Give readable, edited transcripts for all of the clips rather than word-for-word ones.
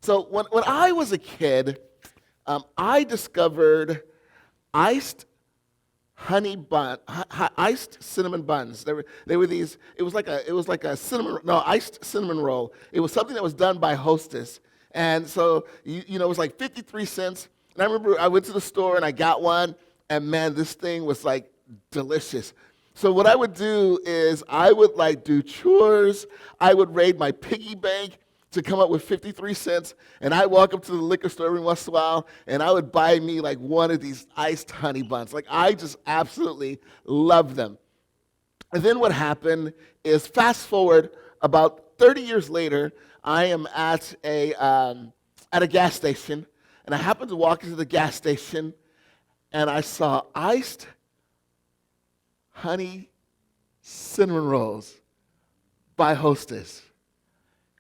So when I was a kid, I discovered iced iced cinnamon buns. They were these. It was like a iced cinnamon roll. It was something that was done by Hostess, and so it was like 53 cents. And I remember I went to the store and I got one, and man, this thing was like delicious. So what I would do is I would like do chores. I would raid my piggy bank to come up with 53 cents, and I'd walk up to the liquor store every once in a while, and I would buy me like one of these iced honey buns. Like, I just absolutely love them. And then what happened is, fast forward about 30 years later, I am at a gas station, and I happened to walk into the gas station, and I saw iced honey cinnamon rolls by Hostess.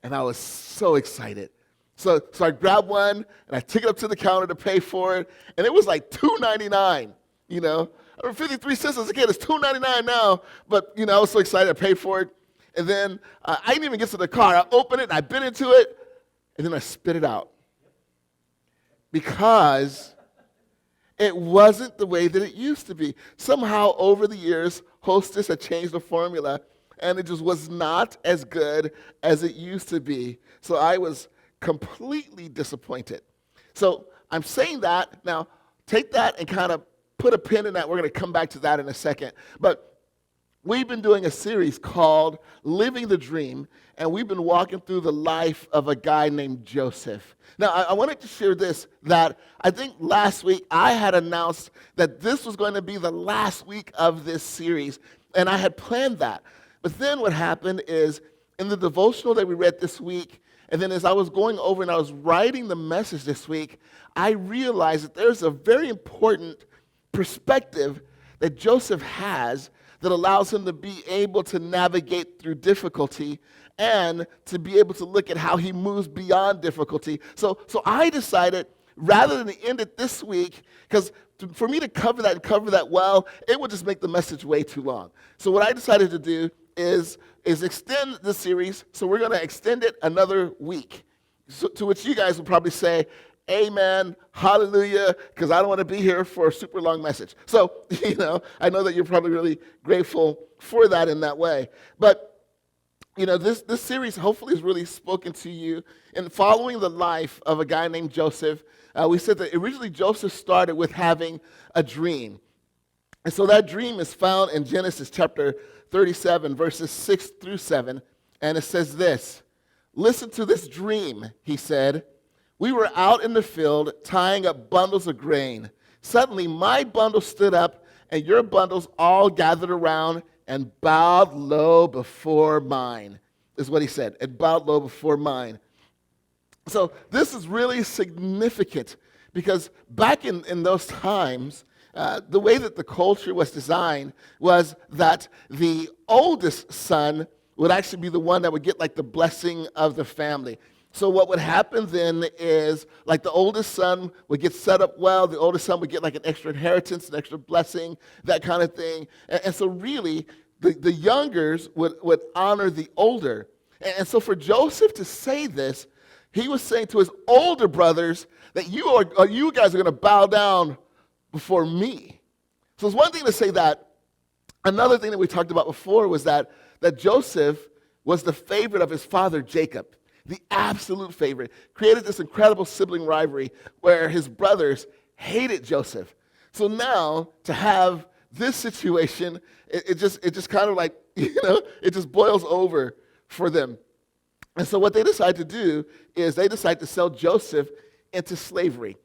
And I was so excited. So I grabbed one, and I took it up to the counter to pay for it, and it was like $2.99, you know. I remember 53 cents as a kid. It's $2.99 now, but, I was so excited. I paid for it. And then I didn't even get to the car. I opened it, and I bit into it, and then I spit it out. Because it wasn't the way that it used to be. Somehow, over the years, Hostess had changed the formula, and it just was not as good as it used to be. So I was completely disappointed. So I'm saying that. Now, take that and kind of put a pin in that. We're going to come back to that in a second. But we've been doing a series called Living the Dream, and we've been walking through the life of a guy named Joseph. Now, I wanted to share this, that I think last week I had announced that this was going to be the last week of this series, and I had planned that. But then what happened is, in the devotional that we read this week, and then as I was going over and I was writing the message this week, I realized that there's a very important perspective that Joseph has that allows him to be able to navigate through difficulty and to be able to look at how he moves beyond difficulty. So I decided, rather than end it this week, because for me to cover that well, it would just make the message way too long. So what I decided to do is extend the series. So we're going to extend it another week. So, to which you guys will probably say, amen, hallelujah, because I don't want to be here for a super long message. So, I know that you're probably really grateful for that in that way. But, this series hopefully has really spoken to you. In following the life of a guy named Joseph, we said that originally Joseph started with having a dream. And so that dream is found in Genesis chapter 37, verses 6 through 7. And it says this: "Listen to this dream," he said. "We were out in the field tying up bundles of grain. Suddenly my bundle stood up, and your bundles all gathered around and bowed low before mine," is what he said. "And bowed low before mine." So this is really significant, because back in those times, the way that the culture was designed was that the oldest son would actually be the one that would get like the blessing of the family. So what would happen then is, like, the oldest son would get set up well, the oldest son would get like an extra inheritance, an extra blessing, that kind of thing. And so really, the youngers would honor the older. And so for Joseph to say this, he was saying to his older brothers that you guys are going to bow down before me. So it's one thing to say that. Another thing that we talked about before was that Joseph was the favorite of his father Jacob, the absolute favorite. Created this incredible sibling rivalry where his brothers hated Joseph. So now to have this situation, it just kind of like, it just boils over for them. And so what they decide to do is they decide to sell Joseph into slavery.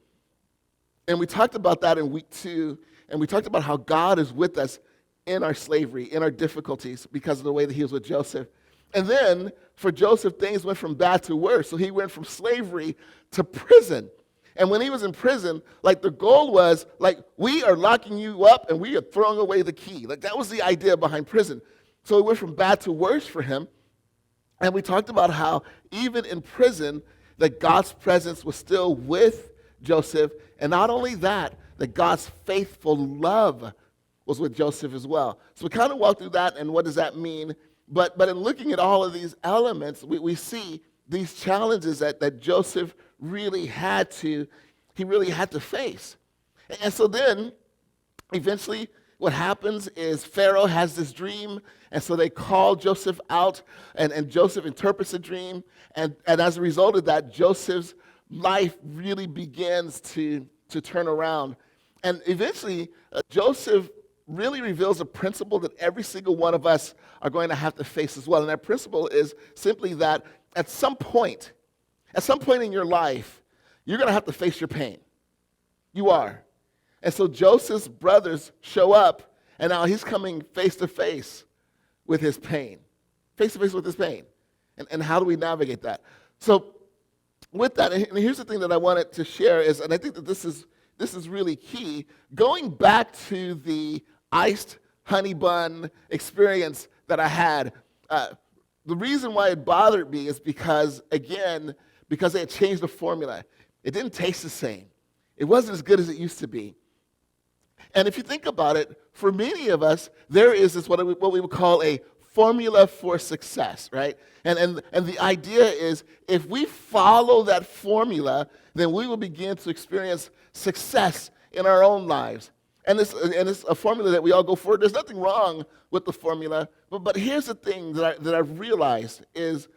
And we talked about that in week 2, and we talked about how God is with us in our slavery, in our difficulties, because of the way that he was with Joseph. And then for Joseph, things went from bad to worse. So he went from slavery to prison. And when he was in prison, like, the goal was, like, we are locking you up and we are throwing away the key. Like, that was the idea behind prison. So it went from bad to worse for him. And we talked about how even in prison, that God's presence was still with Joseph. And not only that God's faithful love was with Joseph as well. So we kind of walked through that, and what does that mean? But in looking at all of these elements, we see these challenges that Joseph really had to face. And so then, eventually, what happens is Pharaoh has this dream, and so they call Joseph out, and Joseph interprets the dream, and as a result of that, Joseph's life really begins to turn around. And eventually, Joseph really reveals a principle that every single one of us are going to have to face as well. And that principle is simply that at some point in your life, you're going to have to face your pain. You are. And so Joseph's brothers show up, and now he's coming face to face with his pain. Face to face with his pain. And how do we navigate that? So with that, and here's the thing that I wanted to share is, and I think that this is really key, going back to the iced honey bun experience that I had, the reason why it bothered me is because they had changed the formula. It didn't taste the same. It wasn't as good as it used to be. And if you think about it, for many of us, there is this what we would call a formula for success, right? And the idea is if we follow that formula, then we will begin to experience success in our own lives. And it's a formula that we all go for. There's nothing wrong with the formula, but here's the thing that I've realized is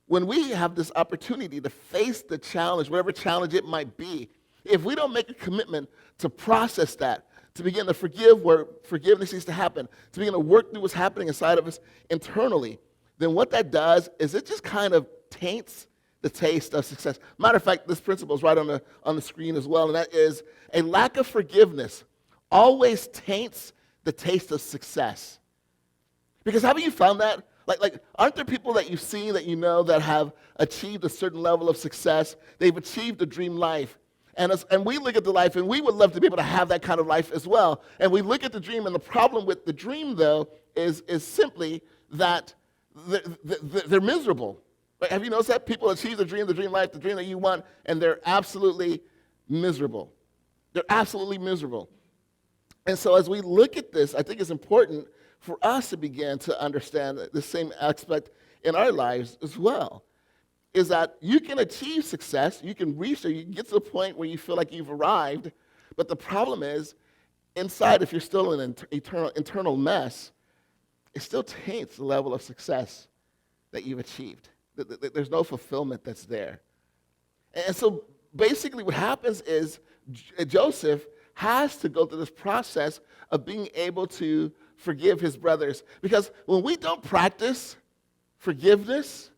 when we have this opportunity to face the challenge, whatever challenge it might be, if we don't make a commitment to process that, to begin to forgive where forgiveness needs to happen, to begin to work through what's happening inside of us internally, then what that does is it just kind of taints the taste of success. Matter of fact, this principle is right on the screen as well, and that is a lack of forgiveness always taints the taste of success. Because haven't you found that? Like, aren't there people that you've seen that you know that have achieved a certain level of success? They've achieved a dream life. And we look at the life, and we would love to be able to have that kind of life as well. And we look at the dream, and the problem with the dream, though, is simply that they're miserable. Like, have you noticed that? People achieve the dream life, the dream that you want, and they're absolutely miserable. They're absolutely miserable. And so as we look at this, I think it's important for us to begin to understand the same aspect in our lives as well. Is that you can achieve success, you can reach there, you can get to the point where you feel like you've arrived, but the problem is, inside, if you're still in an internal mess, it still taints the level of success that you've achieved. There's no fulfillment that's there. And so basically what happens is Joseph has to go through this process of being able to forgive his brothers. Because when we don't practice forgiveness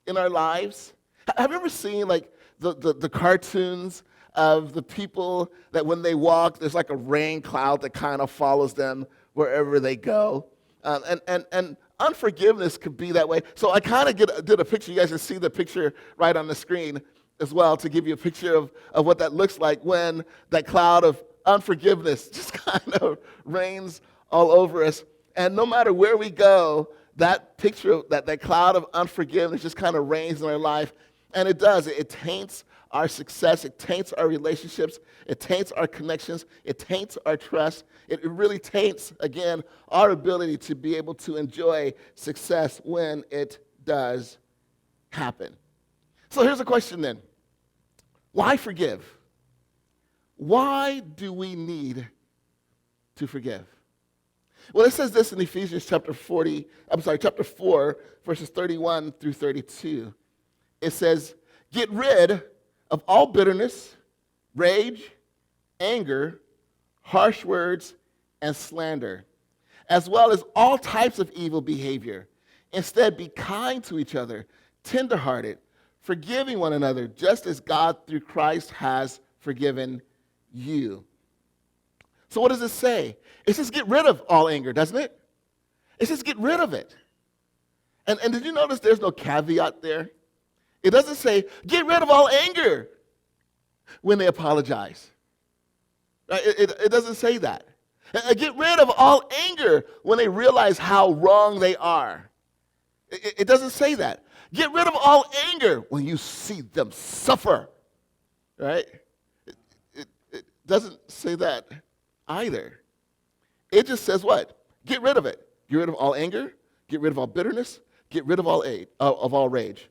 in our lives, have you ever seen like the cartoons of the people that when they walk, there's like a rain cloud that kind of follows them wherever they go? And unforgiveness could be that way. So I kind of did a picture. You guys can see the picture right on the screen as well to give you a picture of what that looks like when that cloud of unforgiveness just kind of rains all over us. And no matter where we go, that picture, that cloud of unforgiveness just kind of reigns in our life. And it does. It taints our success. It taints our relationships. It taints our connections. It taints our trust. It really taints, again, our ability to be able to enjoy success when it does happen. So here's a question then. Why forgive? Why do we need to forgive? Well, it says this in Ephesians chapter 4, verses 31 through 32. It says, get rid of all bitterness, rage, anger, harsh words, and slander, as well as all types of evil behavior. Instead, be kind to each other, tenderhearted, forgiving one another, just as God through Christ has forgiven you. So what does it say? It says get rid of all anger, doesn't it? It says get rid of it. And did you notice there's no caveat there? It doesn't say get rid of all anger when they apologize. Right? It doesn't say that. Get rid of all anger when they realize how wrong they are. It doesn't say that. Get rid of all anger when you see them suffer. Right? It doesn't say that either. It just says what? Get rid of it. Get rid of all anger. Get rid of all bitterness. Get rid of all rage.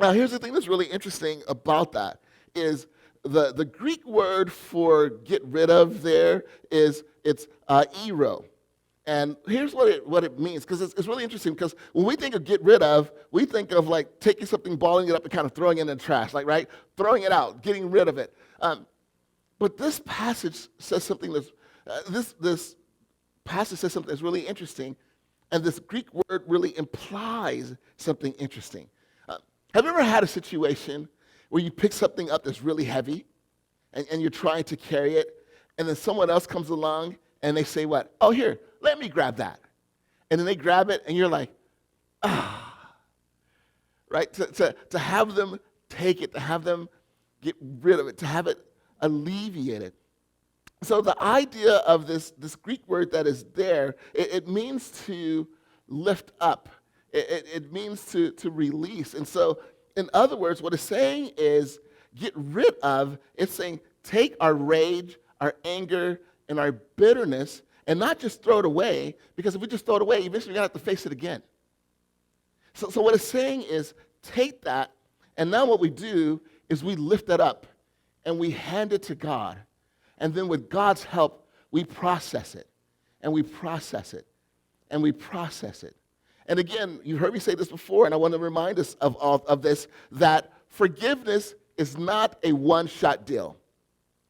Now, here's the thing that's really interesting about that, is the Greek word for get rid of there it's ero. And here's what it means, because it's really interesting, because when we think of get rid of, we think of like taking something, balling it up, and kind of throwing it in the trash, like, right? Throwing it out, getting rid of it. But this passage says something this passage says something that's really interesting, and this Greek word really implies something interesting. Have you ever had a situation where you pick something up that's really heavy, and you're trying to carry it, and then someone else comes along, and they say what? Oh, here, let me grab that. And then they grab it, and you're like, right? To have them take it, to have them get rid of it, to have it alleviated. So the idea of this Greek word that is there, it means to lift up. It means to release. And so, in other words, what it's saying is get rid of. It's saying take our rage, our anger, and our bitterness, and not just throw it away, because if we just throw it away, eventually we're going to have to face it again. So what it's saying is take that, and now what we do is we lift that up, and we hand it to God. And then with God's help, we process it, and we process it, and we process it. And again, you've heard me say this before, and I want to remind us of this, that forgiveness is not a one-shot deal.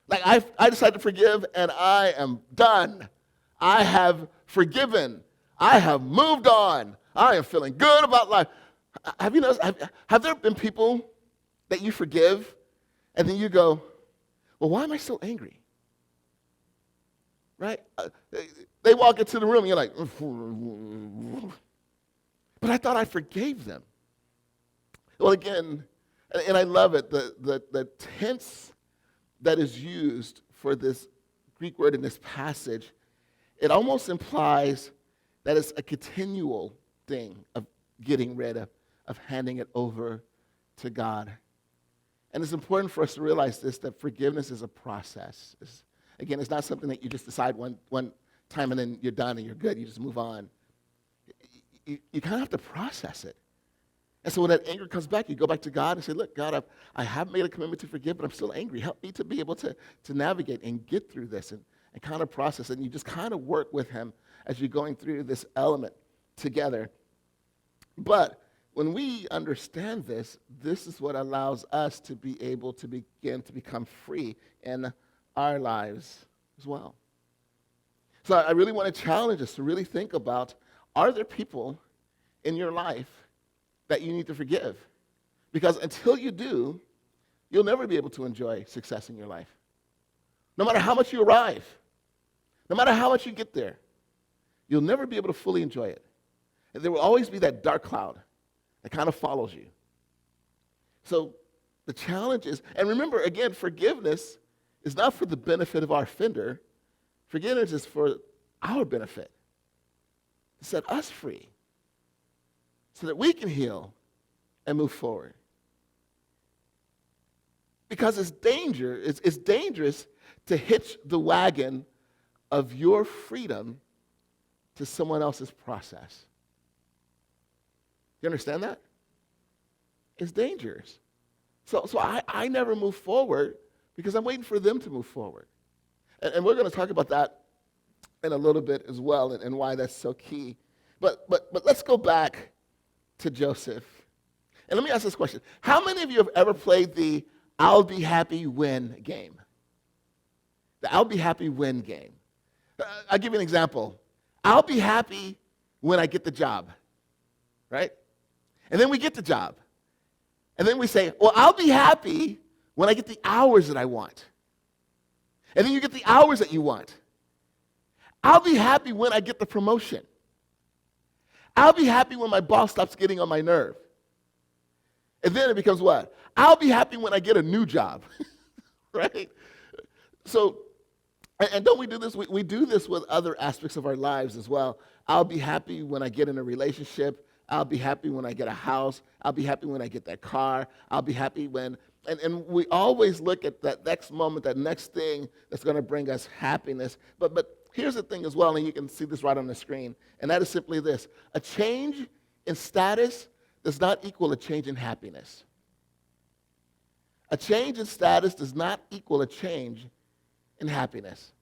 Like, I decided to forgive, and I am done. I have forgiven. I have moved on. I am feeling good about life. Have you noticed, have there been people that you forgive, and then you go, well, why am I still angry? Right? They walk into the room, and you're like, but I thought I forgave them. Well, again, and I love it, the tense that is used for this Greek word in this passage, it almost implies that it's a continual thing of getting rid of handing it over to God. And it's important for us to realize this, that forgiveness is a process. Again, it's not something that you just decide one time and then you're done and you're good, you just move on. You kind of have to process it. And so when that anger comes back, you go back to God and say, look, God, I have made a commitment to forgive, but I'm still angry. Help me to be able to navigate and get through this and kind of process it. And you just kind of work with him as you're going through this element together. But when we understand this, this is what allows us to be able to begin to become free in our lives as well. So I really want to challenge us to really think about, are there people in your life that you need to forgive? Because until you do, you'll never be able to enjoy success in your life. No matter how much you arrive, no matter how much you get there, you'll never be able to fully enjoy it. And there will always be that dark cloud that kind of follows you. So the challenge is, and remember, again, forgiveness is not for the benefit of our offender. Forgiveness is for our benefit, to set us free so that we can heal and move forward. Because it's dangerous to hitch the wagon of your freedom to someone else's process. You understand that? It's dangerous. So I never move forward because I'm waiting for them to move forward. And we're going to talk about that in a little bit as well, and why that's so key. But let's go back to Joseph. And let me ask this question. How many of you have ever played the I'll be happy when game? The I'll be happy when game. I'll give you an example. I'll be happy when I get the job, right? And then we get the job. And then we say, well, I'll be happy when I get the hours that I want. And then you get the hours that you want. I'll be happy when I get the promotion. I'll be happy when my boss stops getting on my nerve. And then it becomes what? I'll be happy when I get a new job, right? So, and don't we do this? We do this with other aspects of our lives as well. I'll be happy when I get in a relationship. I'll be happy when I get a house. I'll be happy when I get that car. I'll be happy when, and we always look at that next moment, that next thing that's going to bring us happiness. But here's the thing as well, and you can see this right on the screen, and that is simply this. A change in status does not equal a change in happiness. A change in status does not equal a change in happiness.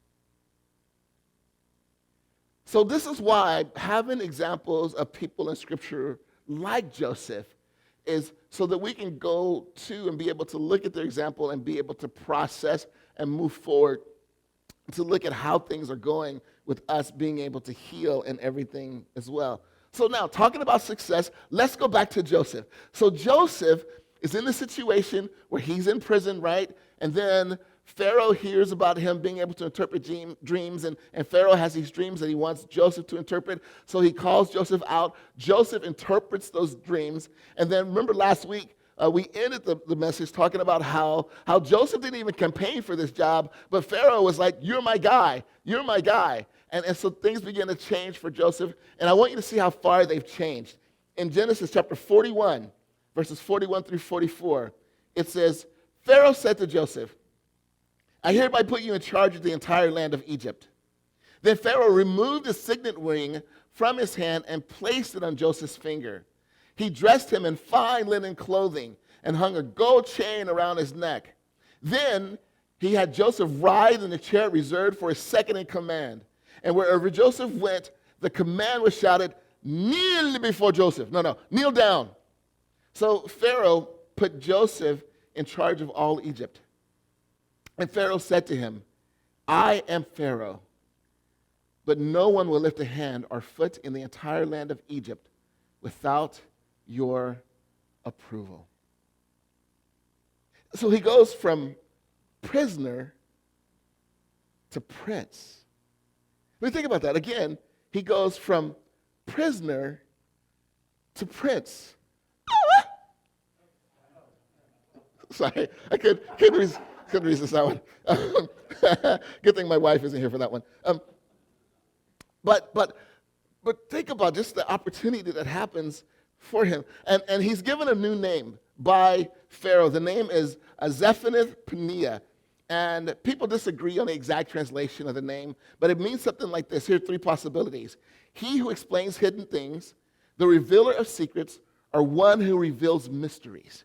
So this is why having examples of people in Scripture like Joseph is so that we can go to and be able to look at their example and be able to process and move forward to look at how things are going with us being able to heal and everything as well. So now, talking about success, let's go back to Joseph. So Joseph is in the situation where he's in prison, right? And then Pharaoh hears about him being able to interpret dreams, and Pharaoh has these dreams that he wants Joseph to interpret. So he calls Joseph out. Joseph interprets those dreams. And then remember last week, we ended the message talking about how Joseph didn't even campaign for this job, but Pharaoh was like, you're my guy, you're my guy. And so things began to change for Joseph, and I want you to see how far they've changed. In Genesis chapter 41, verses 41 through 44, it says, Pharaoh said to Joseph, I hereby put you in charge of the entire land of Egypt. Then Pharaoh removed the signet ring from his hand and placed it on Joseph's finger. He dressed him in fine linen clothing and hung a gold chain around his neck. Then he had Joseph ride in the chariot reserved for his second in command. And wherever Joseph went, the command was shouted, kneel before Joseph. No, kneel down. So Pharaoh put Joseph in charge of all Egypt. And Pharaoh said to him, I am Pharaoh, but no one will lift a hand or foot in the entire land of Egypt without your approval. So he goes from prisoner to prince. Let me think about that. Again, he goes from prisoner to prince. Sorry, I couldn't resist that one. Good thing my wife isn't here for that one. But think about just the opportunity that happens for him. And he's given a new name by Pharaoh. The name is Zephanath-Paneah. And people disagree on the exact translation of the name, but it means something like this. Here are three possibilities. He who explains hidden things, the revealer of secrets, or one who reveals mysteries.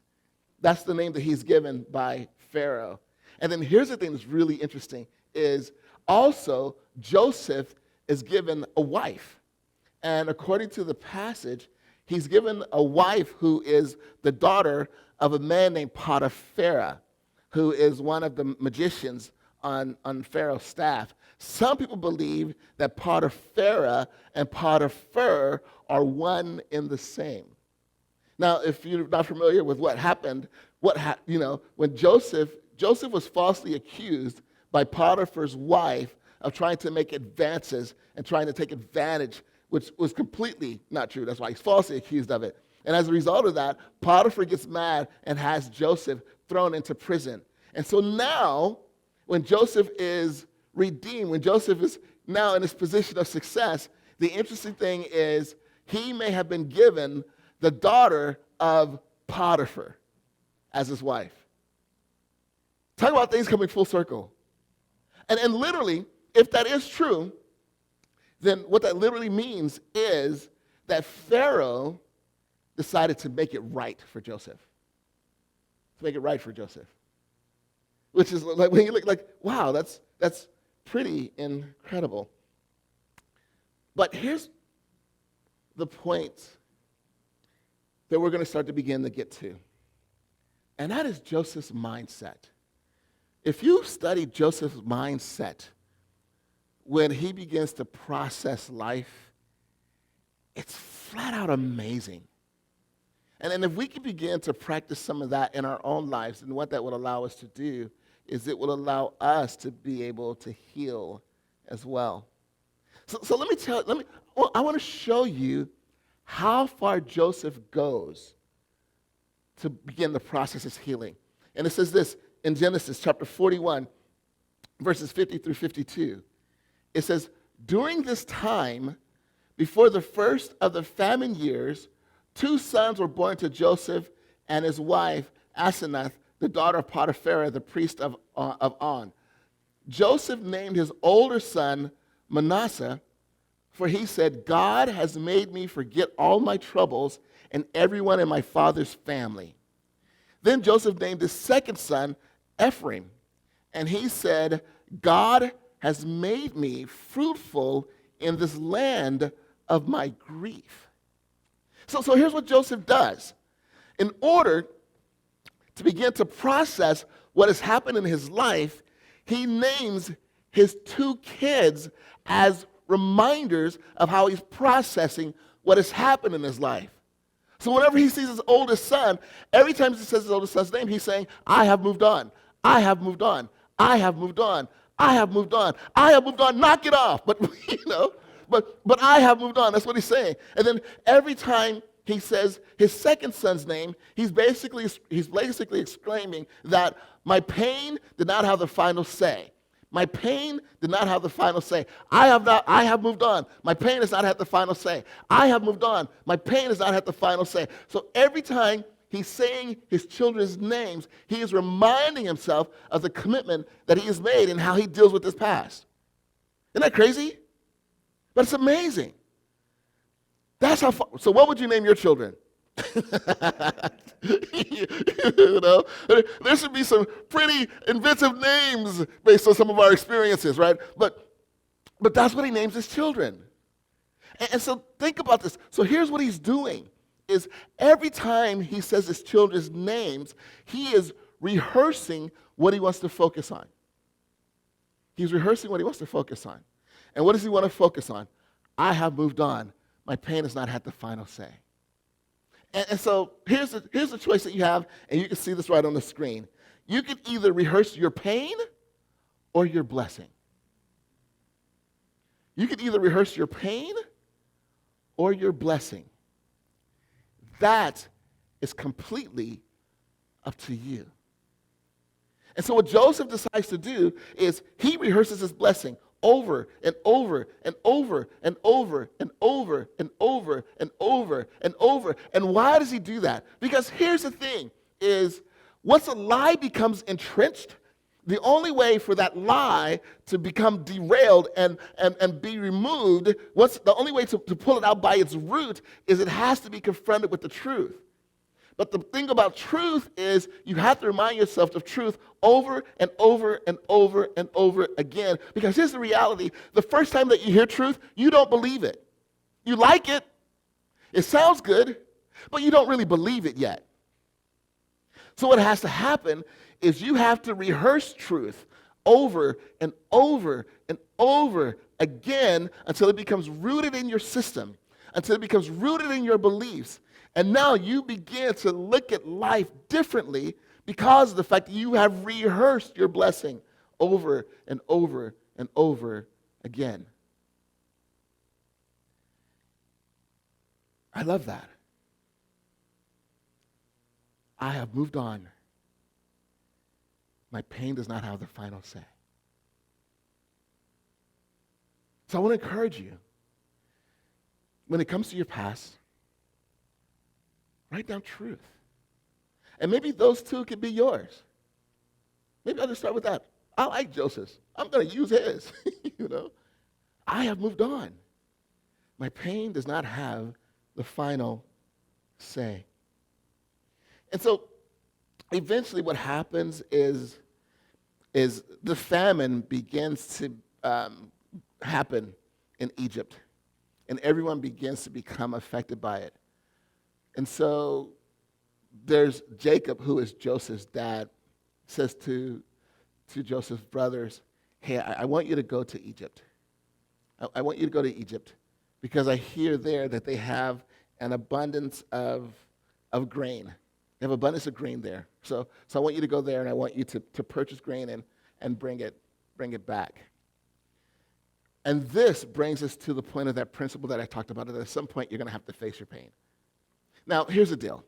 That's the name that he's given by Pharaoh. And then here's the thing that's really interesting is also Joseph is given a wife. And according to the passage, he's given a wife who is the daughter of a man named Potiphar, who is one of the magicians on Pharaoh's staff. Some people believe that Potiphar and Potiphar are one in the same. Now, if you're not familiar with what happened, when Joseph was falsely accused by Potiphar's wife of trying to make advances and trying to take advantage, which was completely not true. That's why he's falsely accused of it. And as a result of that, Potiphar gets mad and has Joseph thrown into prison. And so now, when Joseph is redeemed, when Joseph is now in this position of success, the interesting thing is he may have been given the daughter of Potiphar as his wife. Talk about things coming full circle. And literally, if that is true, then what that literally means is that Pharaoh decided to make it right for Joseph. To make it right for Joseph. Which is like, when you look like, wow, that's pretty incredible. But here's the point that we're going to start to begin to get to. And that is Joseph's mindset. If you study Joseph's mindset when he begins to process life, it's flat out amazing. And if we can begin to practice some of that in our own lives, and what that would allow us to do is it will allow us to be able to heal as well. So I want to show you how far Joseph goes to begin the process of healing. And it says this in Genesis chapter 41, verses 50 through 52. It says, during this time, before the first of the famine years, 2 sons were born to Joseph and his wife, Asenath, the daughter of Potiphar, the priest of On. Joseph named his older son Manasseh, for he said, God has made me forget all my troubles and everyone in my father's family. Then Joseph named his second son Ephraim, and he said, God has made me fruitful in this land of my grief. So here's what Joseph does. In order to begin to process what has happened in his life, he names his two kids as reminders of how he's processing what has happened in his life. So whenever he sees his oldest son, every time he says his oldest son's name, he's saying, I have moved on. I have moved on. I have moved on. I have moved on. I have moved on. Knock it off. But, but I have moved on. That's what he's saying. And then every time he says his second son's name, he's basically exclaiming that my pain did not have the final say. My pain did not have the final say. I have moved on. My pain has not had the final say. I have moved on. My pain has not had the final say. So every time he's saying his children's names, he is reminding himself of the commitment that he has made and how he deals with his past. Isn't that crazy? But it's amazing. That's how far. So what would you name your children? There should be some pretty inventive names based on some of our experiences, right? But that's what he names his children. And so think about this. So here's what he's doing is every time he says his children's names, he is rehearsing what he wants to focus on. He's rehearsing what he wants to focus on. And what does he want to focus on? I have moved on. My pain has not had the final say. And so here's the choice that you have, and you can see this right on the screen. You can either rehearse your pain or your blessing. You can either rehearse your pain or your blessing. That is completely up to you. And so what Joseph decides to do is he rehearses his blessing over and over and over and over and over and over and over and over. And why does he do that? Because here's the thing, is once a lie becomes entrenched, the only way for that lie to become derailed and be removed, the only way to pull it out by its root is it has to be confronted with the truth. But the thing about truth is you have to remind yourself of truth over and over and over and over again. Because here's the reality. The first time that you hear truth, you don't believe it. You like it. It sounds good, but you don't really believe it yet. So what has to happen is you have to rehearse truth over and over and over again until it becomes rooted in your system, until it becomes rooted in your beliefs. And now you begin to look at life differently because of the fact that you have rehearsed your blessing over and over and over again. I love that. I have moved on. My pain does not have the final say. So I want to encourage you, when it comes to your past, write down truth. And maybe those two could be yours. Maybe I'll just start with that. I like Joseph's. I'm going to use his. I have moved on. My pain does not have the final say. And so eventually what happens is the famine begins to happen in Egypt. And everyone begins to become affected by it. And so there's Jacob, who is Joseph's dad, says to Joseph's brothers, hey, I want you to go to Egypt. I want you to go to Egypt because I hear there that they have an abundance of grain. They have abundance of grain there. So I want you to go there, and I want you to purchase grain and bring it back. And this brings us to the point of that principle that I talked about, that at some point you're going to have to face your pain. Now, here's the deal.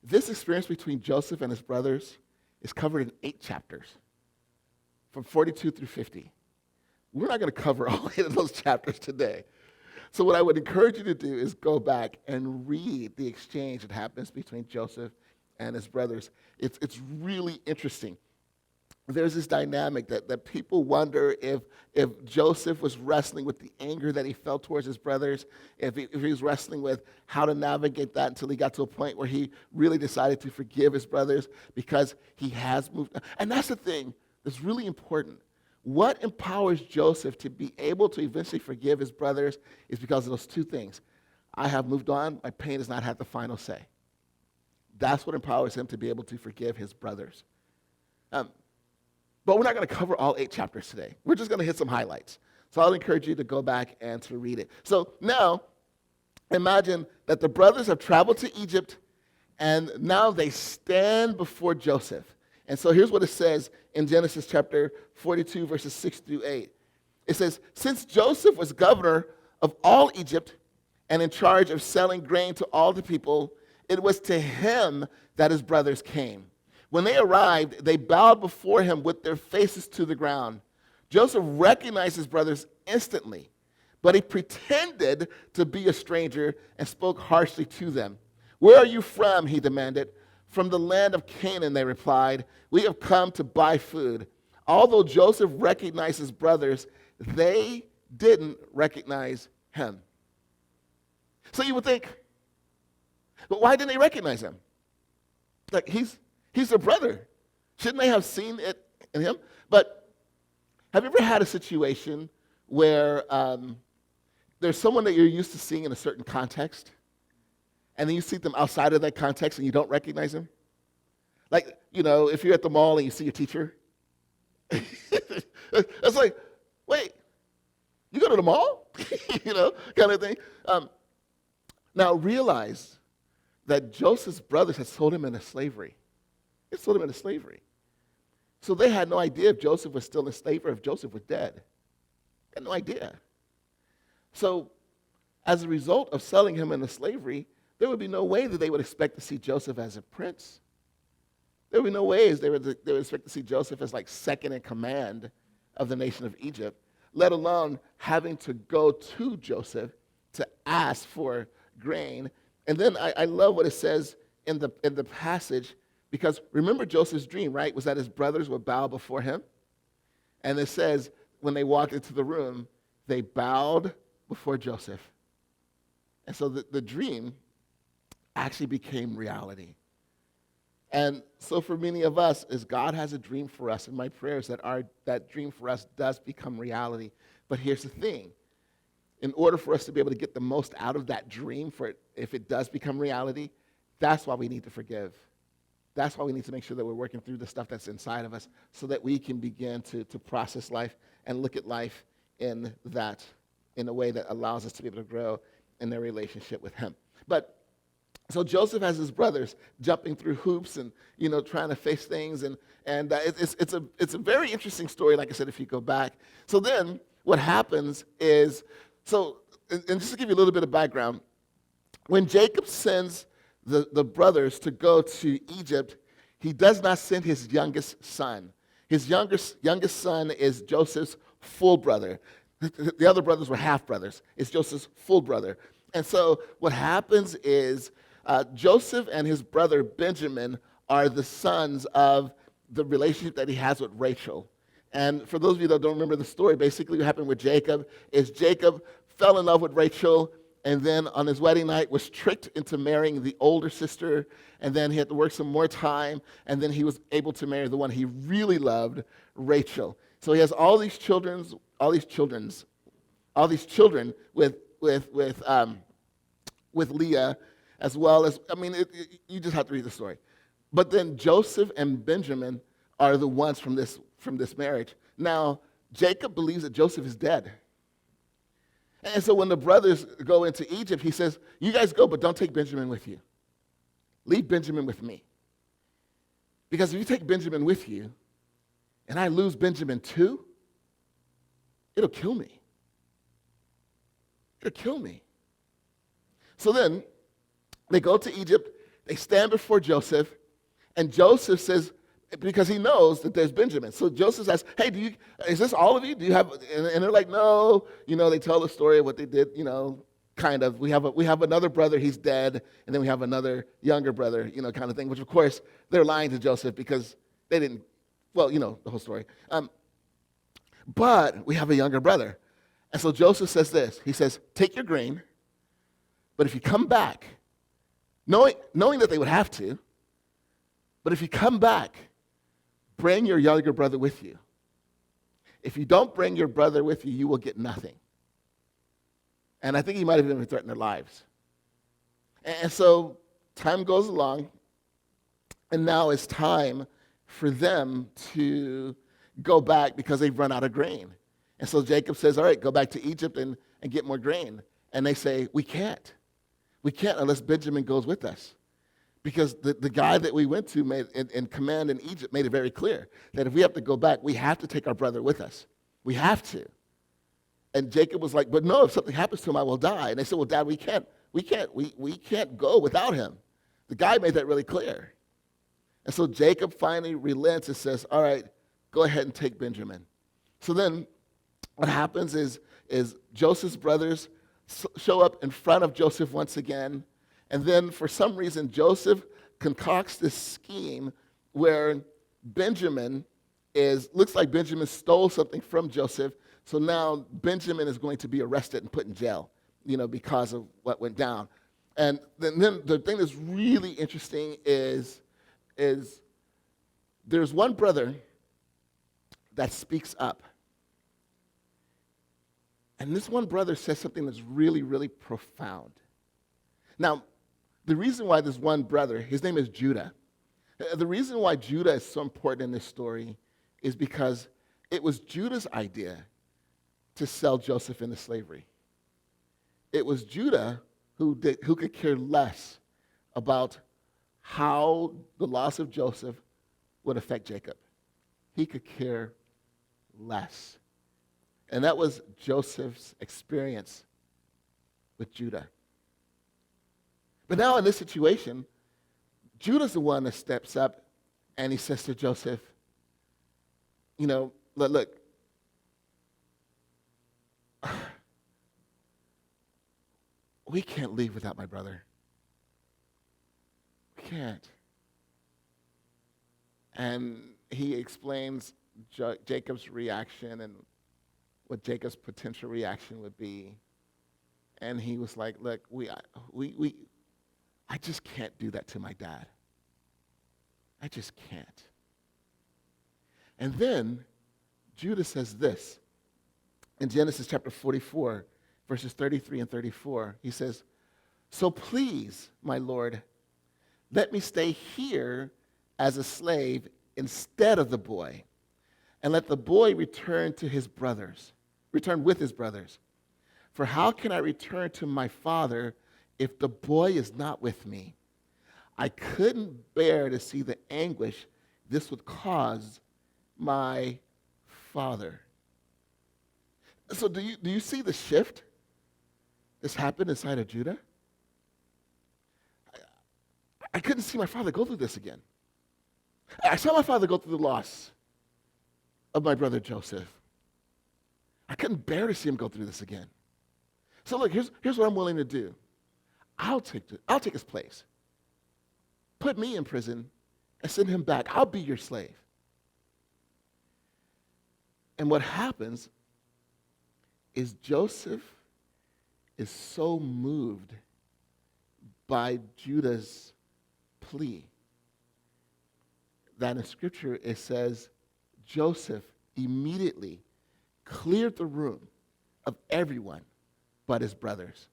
This experience between Joseph and his brothers is covered in 8 chapters, from 42 through 50. We're not going to cover all 8 of those chapters today. So what I would encourage you to do is go back and read the exchange that happens between Joseph and his brothers. It's really interesting. there's this dynamic that people wonder if Joseph was wrestling with the anger that he felt towards his brothers, if he was wrestling with how to navigate that until he got to a point where he really decided to forgive his brothers because he has moved on. And that's the thing that's really important. What empowers Joseph to be able to eventually forgive his brothers is because of those two things. I have moved on. My pain has not had the final say. That's what empowers him to be able to forgive his brothers. But we're not going to cover all 8 chapters today. We're just going to hit some highlights. So I'll encourage you to go back and to read it. So now, imagine that the brothers have traveled to Egypt, and now they stand before Joseph. And so here's what it says in Genesis chapter 42, verses 6 through 8. It says, since Joseph was governor of all Egypt and in charge of selling grain to all the people, it was to him that his brothers came. When they arrived, they bowed before him with their faces to the ground. Joseph recognized his brothers instantly, but he pretended to be a stranger and spoke harshly to them. Where are you from? He demanded. From the land of Canaan, they replied. We have come to buy food. Although Joseph recognized his brothers, they didn't recognize him. So you would think, but why didn't they recognize him? Like, he's their brother. Shouldn't they have seen it in him? But have you ever had a situation where there's someone that you're used to seeing in a certain context, and then you see them outside of that context and you don't recognize them? Like, if you're at the mall and you see your teacher, it's like, wait, you go to the mall? Kind of thing. Now realize that Joseph's brothers had sold him into slavery. They sold him into slavery. So they had no idea if Joseph was still in slavery or if Joseph was dead. They had no idea. So as a result of selling him into slavery, there would be no way that they would expect to see Joseph as a prince. There would be no ways they would expect to see Joseph as like second in command of the nation of Egypt, let alone having to go to Joseph to ask for grain. And then I love what it says in the passage, because remember Joseph's dream, right, was that his brothers would bow before him. And it says when they walked into the room, they bowed before Joseph. And so the dream actually became reality. And so for many of us, as God has a dream for us, and my prayer is that dream for us does become reality. But here's the thing. In order for us to be able to get the most out of that dream, if it does become reality, that's why we need to forgive. That's why we need to make sure that we're working through the stuff that's inside of us so that we can begin to process life and look at life in a way that allows us to be able to grow in their relationship with him. But so Joseph has his brothers jumping through hoops and trying to face things, and it's a very interesting story. Like I said, if you go back, so then what happens is and just to give you a little bit of background, when Jacob sends the brothers to go to Egypt, he does not send his youngest son. His youngest son is Joseph's full brother. The other brothers were half brothers. It's Joseph's full brother. And so what happens is Joseph and his brother Benjamin are the sons of the relationship that he has with Rachel. And for those of you that don't remember the story, basically what happened with Jacob is Jacob fell in love with Rachel, and then on his wedding night was tricked into marrying the older sister, and then he had to work some more time, and then he was able to marry the one he really loved, Rachel. So he has all these children with Leah, as well as, you just have to read the story. But then Joseph and Benjamin are the ones from this marriage. Now, Jacob believes that Joseph is dead. And so when the brothers go into Egypt, he says, you guys go, but don't take Benjamin with you. Leave Benjamin with me. Because if you take Benjamin with you, and I lose Benjamin too, it'll kill me. It'll kill me. So then, they go to Egypt, they stand before Joseph, and Joseph says, because he knows that there's Benjamin. So Joseph says, hey, is this all of you? Do you have, and they're like, no. They tell the story of what they did, kind of. We have another brother, he's dead, and then we have another younger brother, kind of thing, which of course, they're lying to Joseph because they didn't Well, you know the whole story. But we have a younger brother. And so Joseph says this. He says, take your grain, but if you come back, knowing that they would have to, but if you come back, bring your younger brother with you. If you don't bring your brother with you, you will get nothing. And I think he might have even threatened their lives. And so time goes along, and now it's time for them to go back because they've run out of grain. And so Jacob says, all right, go back to Egypt and get more grain. And they say, we can't. We can't unless Benjamin goes with us. Because the guy that we went to made in command in Egypt made it very clear that if we have to go back, we have to take our brother with us. We have to. And Jacob was like, but no, if something happens to him, I will die. And they said, well, Dad, we can't go without him. The guy made that really clear. And so Jacob finally relents and says, all right, go ahead and take Benjamin. So then what happens is Joseph's brothers show up in front of Joseph once again. And then for some reason, Joseph concocts this scheme where looks like Benjamin stole something from Joseph. So now Benjamin is going to be arrested and put in jail, because of what went down. And then the thing that's really interesting is there's one brother that speaks up. And this one brother says something that's really, really profound. Now, the reason why this one brother, his name is Judah. The reason why Judah is so important in this story is because it was Judah's idea to sell Joseph into slavery. It was Judah who could care less about how the loss of Joseph would affect Jacob. He could care less. And that was Joseph's experience with Judah. But now in this situation, Judah's the one that steps up and he says to Joseph, look, we can't leave without my brother. We can't. And he explains Jacob's reaction and what Jacob's potential reaction would be. And he was like, look, I just can't do that to my dad. I just can't. And then Judah says this in Genesis chapter 44, verses 33 and 34. He says, so please, my Lord, let me stay here as a slave instead of the boy, and let the boy return with his brothers. For how can I return to my father if the boy is not with me? I couldn't bear to see the anguish this would cause my father. So do you see the shift that's happened inside of Judah? I couldn't see my father go through this again. I saw my father go through the loss of my brother Joseph. I couldn't bear to see him go through this again. So look, here's what I'm willing to do. I'll take his place. Put me in prison and send him back. I'll be your slave. And what happens is Joseph is so moved by Judah's plea that in Scripture it says Joseph immediately cleared the room of everyone but his brothers,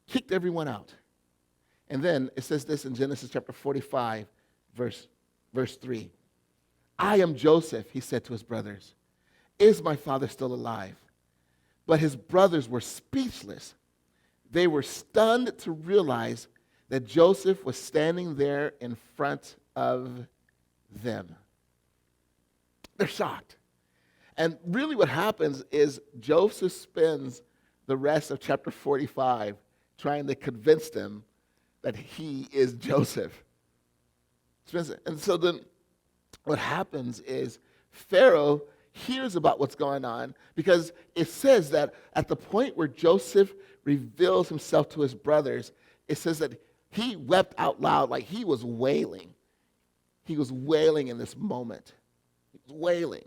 kicked everyone out. And then it says this in Genesis chapter 45, verse 3. I am Joseph, he said to his brothers. Is my father still alive? But his brothers were speechless. They were stunned to realize that Joseph was standing there in front of them. They're shocked. And really what happens is Joseph spends the rest of chapter 45 trying to convince them that he is Joseph. And so then what happens is Pharaoh hears about what's going on because it says that at the point where Joseph reveals himself to his brothers, it says that he wept out loud, like he was wailing. He was wailing in this moment. wailing.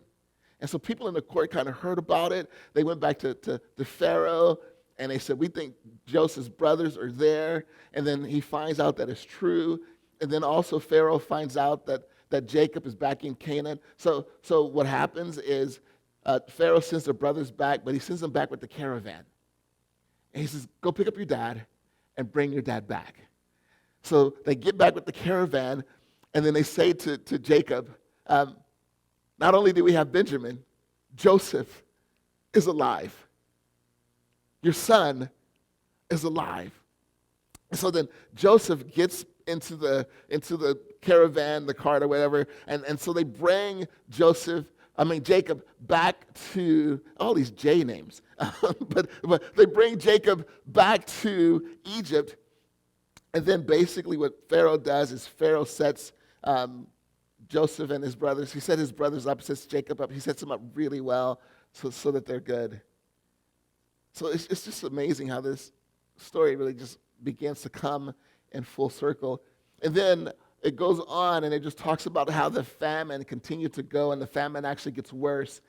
And so people in the court kind of heard about it. They went back to Pharaoh, and they said, we think Joseph's brothers are there. And then he finds out that it's true. And then also Pharaoh finds out that Jacob is back in Canaan. So what happens is Pharaoh sends their brothers back, but he sends them back with the caravan. And he says, go pick up your dad and bring your dad back. So they get back with the caravan, and then they say to Jacob, not only do we have Benjamin, Joseph is alive. Your son is alive. And so then Joseph gets into the caravan, the cart or whatever, and so they bring Jacob back to, all these J names, but they bring Jacob back to Egypt, and then basically what Pharaoh does is Pharaoh sets Joseph and his brothers, he set his brothers up, sets Jacob up, he sets them up really well so that they're good. So it's just amazing how this story really just begins to come in full circle. And then it goes on and it just talks about how the famine continued to go, and the famine actually gets worse.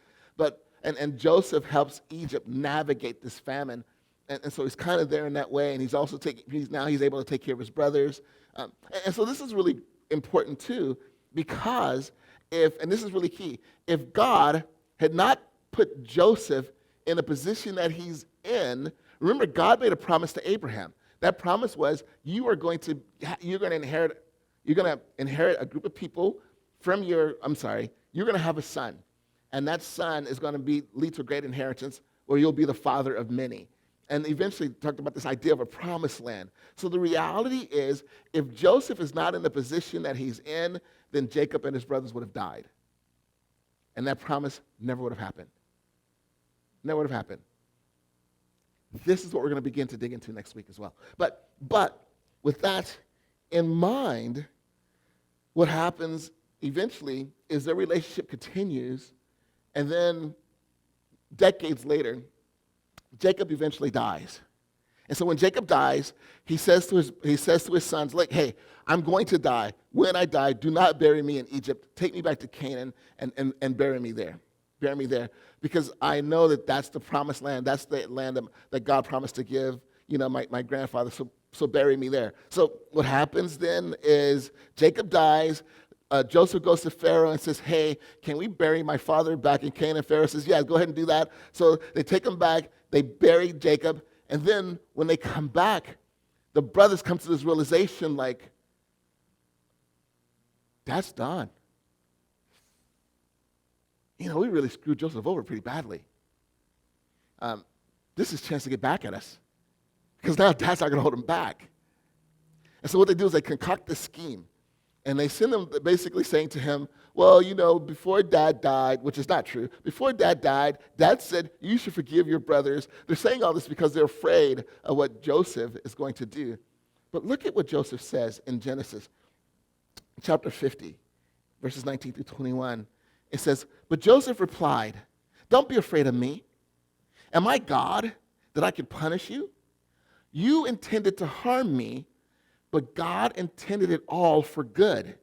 And Joseph helps Egypt navigate this famine. And so he's kind of there in that way, and he's also he's able to take care of his brothers. And so this is really important too, because and this is really key, if God had not put Joseph in a position that he's in, remember God made a promise to Abraham. That promise was you're going to inherit a group of people from you're going to have a son, and that son is going to lead to a great inheritance where you'll be the father of many. And eventually talked about this idea of a promised land. So the reality is, if Joseph is not in the position that he's in, then Jacob and his brothers would have died. And that promise never would have happened. Never would have happened. This is what we're going to begin to dig into next week as well. But with that in mind, what happens eventually is their relationship continues, and then decades later, Jacob eventually dies. And so when Jacob dies, he says to his sons, like, hey, I'm going to die. When I die, do not bury me in Egypt. Take me back to Canaan and bury me there. Bury me there. Because I know that that's the promised land. That's the land that God promised to give, my grandfather. So bury me there. So what happens then is Jacob dies. Joseph goes to Pharaoh and says, hey, can we bury my father back in Canaan? Pharaoh says, yeah, go ahead and do that. So they take him back. They bury Jacob. And then when they come back, the brothers come to this realization like, that's done. We really screwed Joseph over pretty badly. This is a chance to get back at us, because now Dad's not going to hold him back. And so what they do is they concoct this scheme, and they send him basically saying to him, well, before Dad died, which is not true, before Dad died, Dad said you should forgive your brothers. They're saying all this because they're afraid of what Joseph is going to do. But look at what Joseph says in Genesis chapter 50, verses 19 through 21. It says, but Joseph replied, don't be afraid of me. Am I God that I could punish you? You intended to harm me, but God intended it all for good.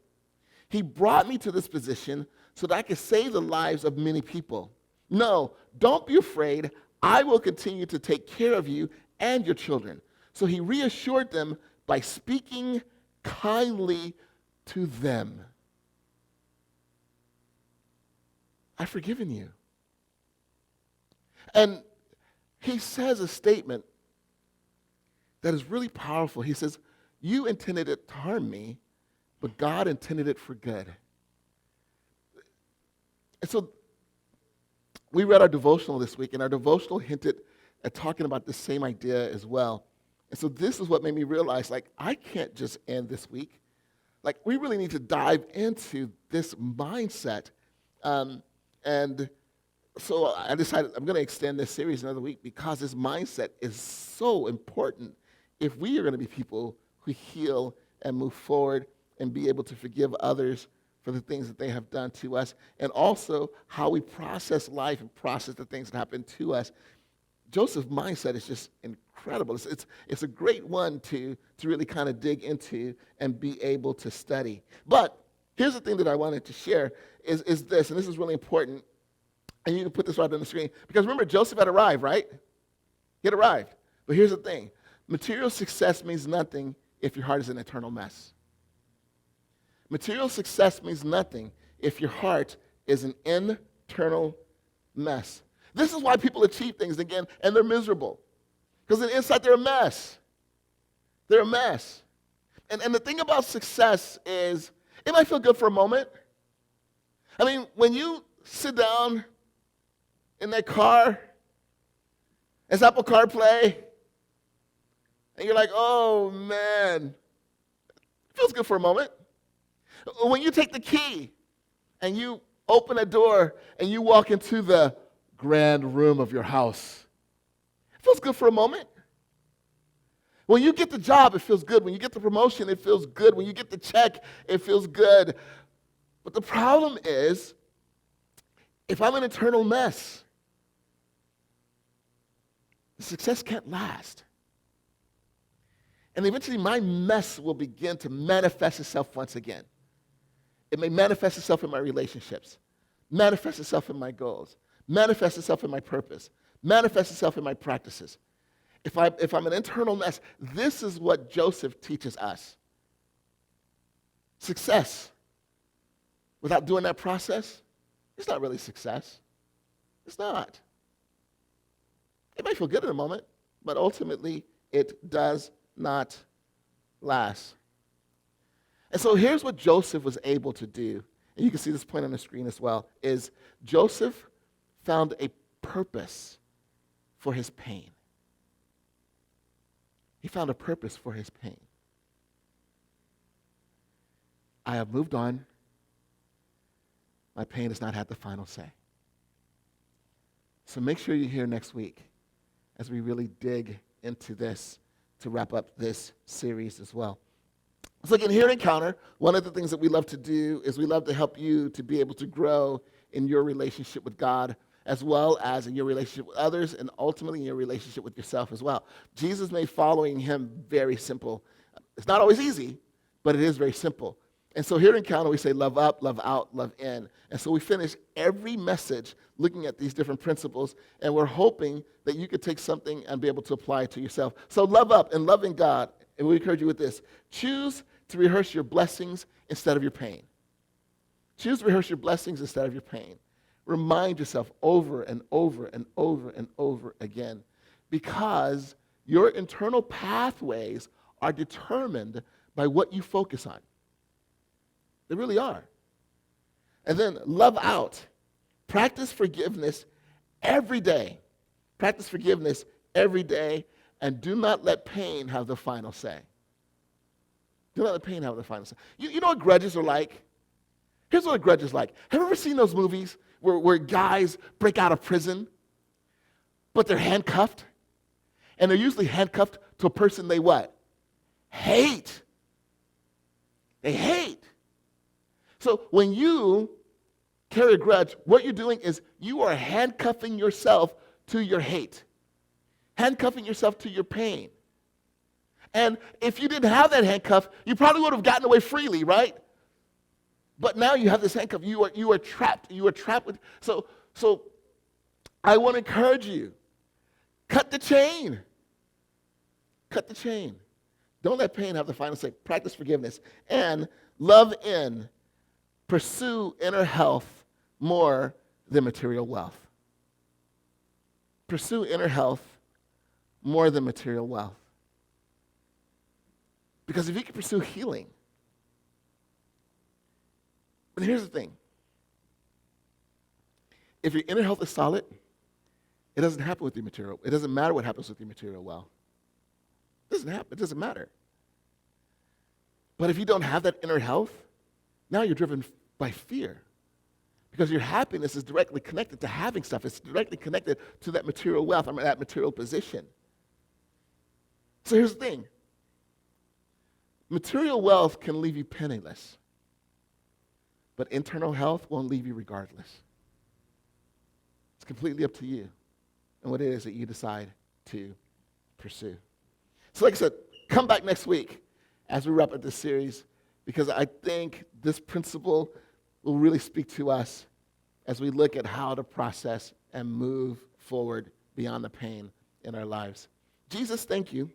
He brought me to this position so that I could save the lives of many people. No, don't be afraid. I will continue to take care of you and your children. So he reassured them by speaking kindly to them. I've forgiven you. And he says a statement that is really powerful. He says, you intended it to harm me, but God intended it for good. And so we read our devotional this week, and our devotional hinted at talking about this same idea as well. And so this is what made me realize, I can't just end this week. We really need to dive into this mindset. And so I decided I'm going to extend this series another week, because this mindset is so important if we are going to be people who heal and move forward and be able to forgive others for the things that they have done to us, and also how we process life and process the things that happen to us. Joseph's mindset is just incredible. It's a great one to really kind of dig into and be able to study. But Here's the thing that I wanted to share is this, and this is really important, and you can put this right on the screen. Because remember, Joseph had arrived, right? He had arrived. But here's the thing. Material success means nothing if your heart is an eternal mess. Material success means nothing if your heart is an internal mess. This is why people achieve things again, and they're miserable. Because on the inside, they're a mess. They're a mess. And the thing about success is, it might feel good for a moment. I mean, when you sit down in that car, it's Apple CarPlay, and you're like, oh, man, it feels good for a moment. When you take the key and you open a door and you walk into the grand room of your house, it feels good for a moment. When you get the job, it feels good. When you get the promotion, it feels good. When you get the check, it feels good. But the problem is, if I'm an eternal mess, the success can't last. And eventually my mess will begin to manifest itself once again. It may manifest itself in my relationships, manifest itself in my goals, manifest itself in my purpose, manifest itself in my practices. If I'm an internal mess, this is what Joseph teaches us. Success without doing that process, it's not really success. It's not. It may feel good in a moment, but ultimately it does not last. And so here's what Joseph was able to do, and you can see this point on the screen as well, is Joseph found a purpose for his pain. He found a purpose for his pain. I have moved on. My pain has not had the final say. So make sure you're here next week as we really dig into this to wrap up this series as well. So again, here at Encounter, one of the things that we love to do is we love to help you to be able to grow in your relationship with God, as well as in your relationship with others, and ultimately in your relationship with yourself as well. Jesus made following him very simple. It's not always easy, but it is very simple. And so here at Encounter, we say love up, love out, love in. And so we finish every message looking at these different principles, and we're hoping that you could take something and be able to apply it to yourself. So love up and loving God, and we encourage you with this. Choose to rehearse your blessings instead of your pain. Choose to rehearse your blessings instead of your pain. Remind yourself over and over and over and over again, because your internal pathways are determined by what you focus on. They really are. And then love out. Practice forgiveness every day. Practice forgiveness every day, and do not let pain have the final say. Do not let pain have the final say. You know what grudges are like? Here's what a grudge is like. Have you ever seen those movies where guys break out of prison, but they're handcuffed? And they're usually handcuffed to a person they what? Hate. They hate. So when you carry a grudge, what you're doing is you are handcuffing yourself to your hate, handcuffing yourself to your pain. And if you didn't have that handcuff, you probably would have gotten away freely, right? But now you have this handcuff. You are trapped. You are trapped with. So I want to encourage you. Cut the chain. Cut the chain. Don't let pain have the final say. Practice forgiveness. And love in. Pursue inner health more than material wealth. Pursue inner health more than material wealth. Because if you can pursue healing, but here's the thing. If your inner health is solid, it doesn't happen with your material. It doesn't matter what happens with your material wealth. It doesn't happen. It doesn't matter. But if you don't have that inner health, now you're driven by fear. Because your happiness is directly connected to having stuff. It's directly connected to that material wealth, that material position. So here's the thing. Material wealth can leave you penniless, but internal health won't leave you regardless. It's completely up to you and what it is that you decide to pursue. So like I said, come back next week as we wrap up this series. because I think this principle will really speak to us as we look at how to process and move forward beyond the pain in our lives. Jesus, thank you